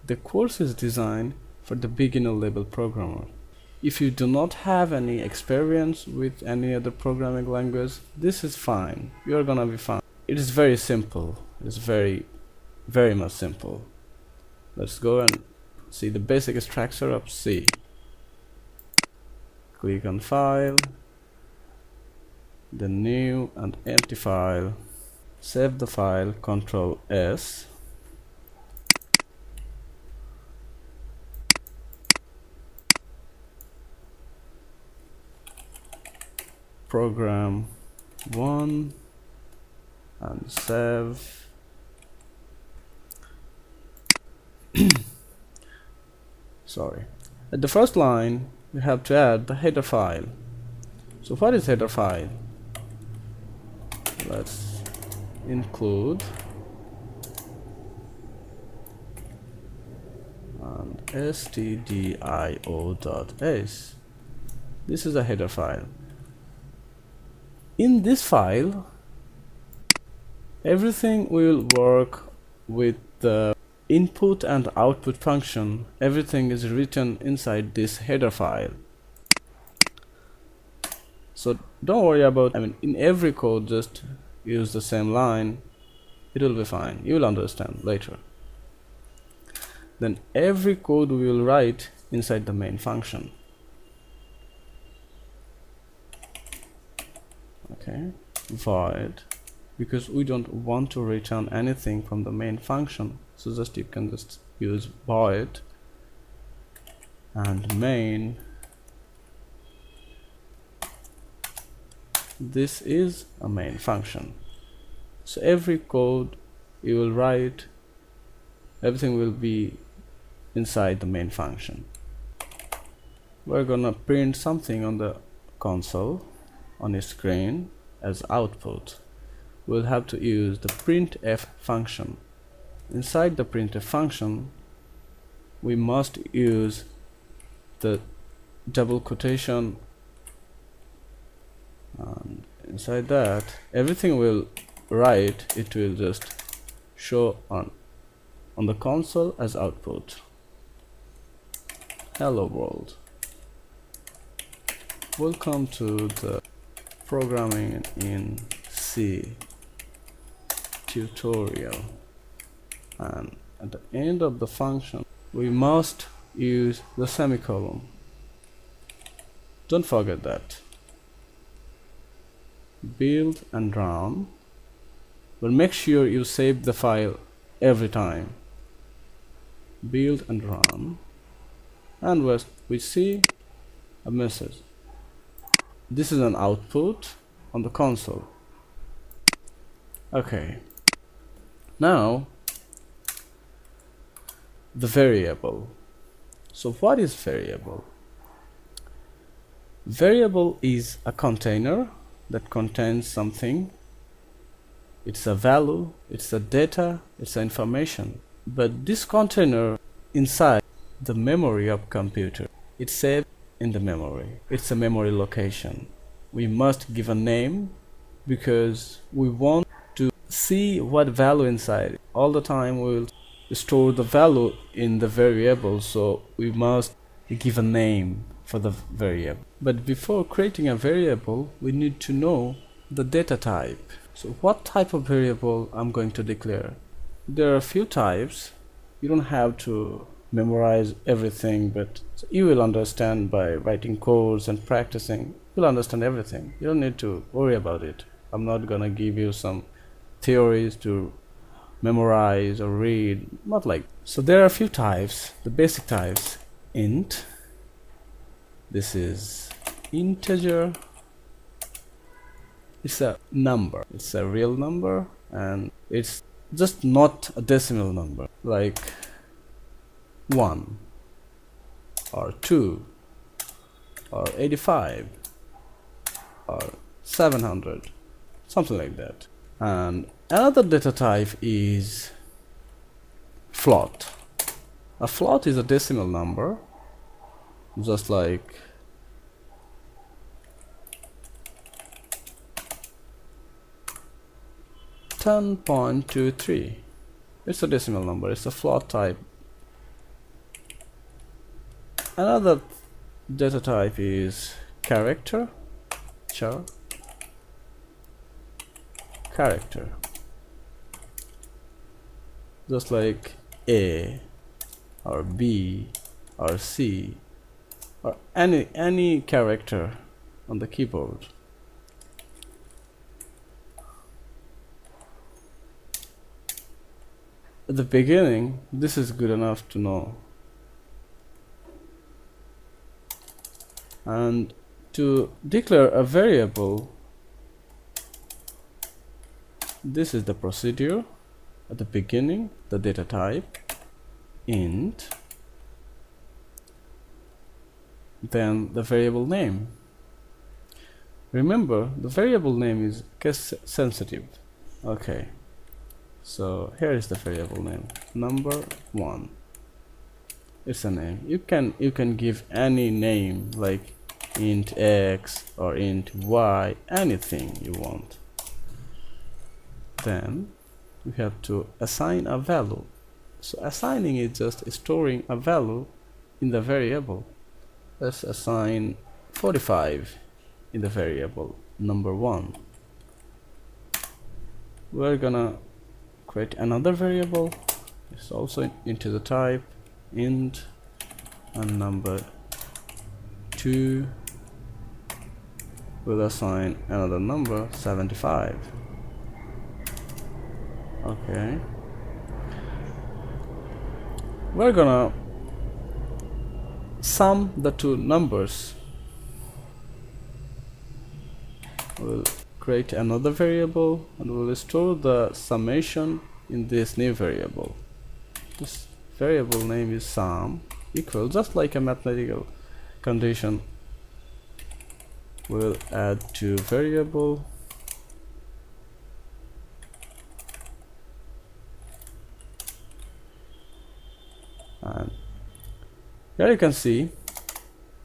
The course is designed for the beginner level programmer. If you do not have any experience with any other programming language, this is fine. You're gonna be fine. It is very simple. It's very much simple. Let's go and see the basic structure of C. Click on File, then New and Empty File. Save the file, Ctrl S. Program 1 and save. Sorry. At the first line, we have to add the header file. So what is header file? Let's include and stdio.h. This is a header file. In this file, everything will work with the input and output function. Everything is written inside this header file. So don't worry about, in every code just use the same line. It will be fine. You will understand later. Then every code we will write inside the main function. Okay, void, because we don't want to return anything from the main function, so you can just use void and main. This is a main function, so every code you will write, everything will be inside the main function. We're gonna print something on the console, on a screen as output. We'll have to use the printf function. Inside the printf function, we must use the double quotation, and inside that everything will write, it will just show on the console as output. Hello world, welcome to the Programming in C tutorial, and at the end of the function we must use the semicolon. Don't forget that. Build and run, but make sure you save the file every time. Build and run, and we see a message. This is an output on the console. Okay, now the variable. So what is variable? Variable is a container that contains something. It's a value, it's a data, it's information. But this container inside the memory of computer, it's saved in the memory. It's a memory location. We must give a name because we want to see what value inside. All the time we will store the value in the variable, so we must give a name for the variable. But before creating a variable, we need to know the data type. So what type of variable I'm going to declare? There are a few types. You don't have to memorize everything, but you will understand by writing codes and practicing. You'll understand everything. You don't need to worry about it. I'm not gonna give you some theories to memorize or read, not like. So there are a few types. The basic types: int, this is integer, it's a number, it's a real number, and it's just not a decimal number like 1 or 2 or 85 or 700, something like that. And another data type is float. A float is a decimal number, just like 10.23. It's a decimal number, it's a float type Another data type is character, character, just like A or B or C or any character on the keyboard. At the beginning, this is good enough to know. And to declare a variable, this is the procedure. At the beginning, the data type int, then the variable name. Remember, the variable name is case sensitive. Okay, so here is the variable name, number1. It's a name. You can give any name like int x or int y, anything you want. Then we have to assign a value. So assigning is just storing a value in the variable. Let's assign 45 in the variable number1. We're gonna create another variable. It's also into the type int, and number2 will assign another number 75. Okay, we're gonna sum the two numbers. We'll create another variable and we'll store the summation in this new variable. This variable name is sum equal, just like a mathematical condition. We'll add two variable, and here you can see,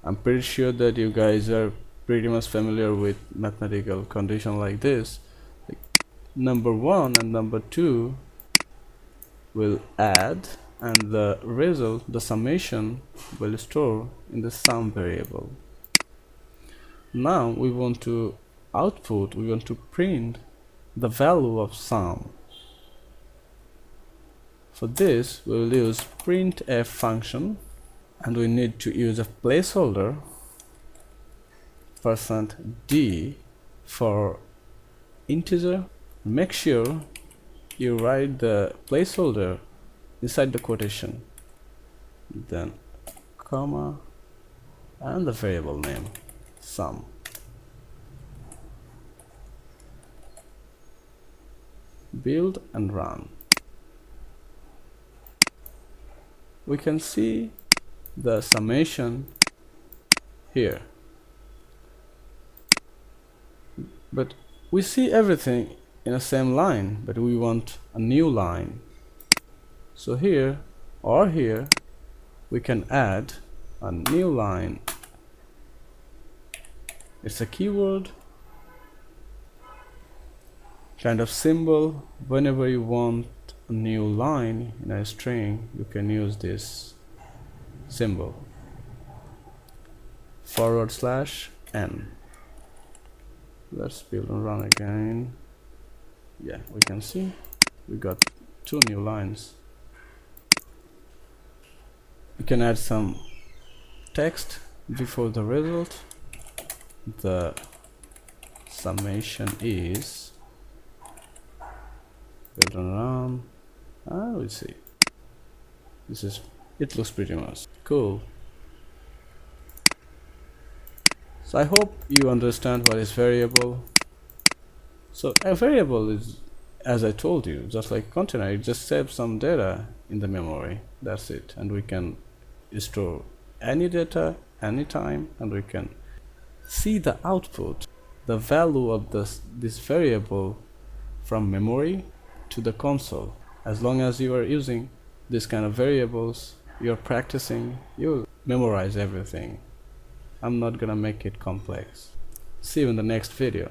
I'm pretty sure that you guys are pretty much familiar with mathematical condition like this. Like number1 and number2 will add, and the result, the summation, will store in the sum variable. Now we want to output, we want to print the value of sum. For this we will use printf function, and we need to use a placeholder %d for integer. Make sure you write the placeholder inside the quotation, then comma, and the variable name sum. Build and run. We can see the summation here, but we see everything in the same line, but we want a new line. So here or here we can add a new line. It's a keyword, kind of symbol. Whenever you want a new line in a string, you can use this symbol, /n. Let's build and run again. Yeah, we can see we got two new lines. You can add some text before the result. The summation is, build and run, and we'll see. It looks pretty much cool. So I hope you understand what is variable. So a variable is, as I told you, just like container, it just saves some data in the memory. That's it, and we can store any data anytime, and we can see the output, the value of this variable from memory to the console. As long as you are using this kind of variables, you're practicing, you'll memorize everything. I'm not gonna make it complex. See you in the next video.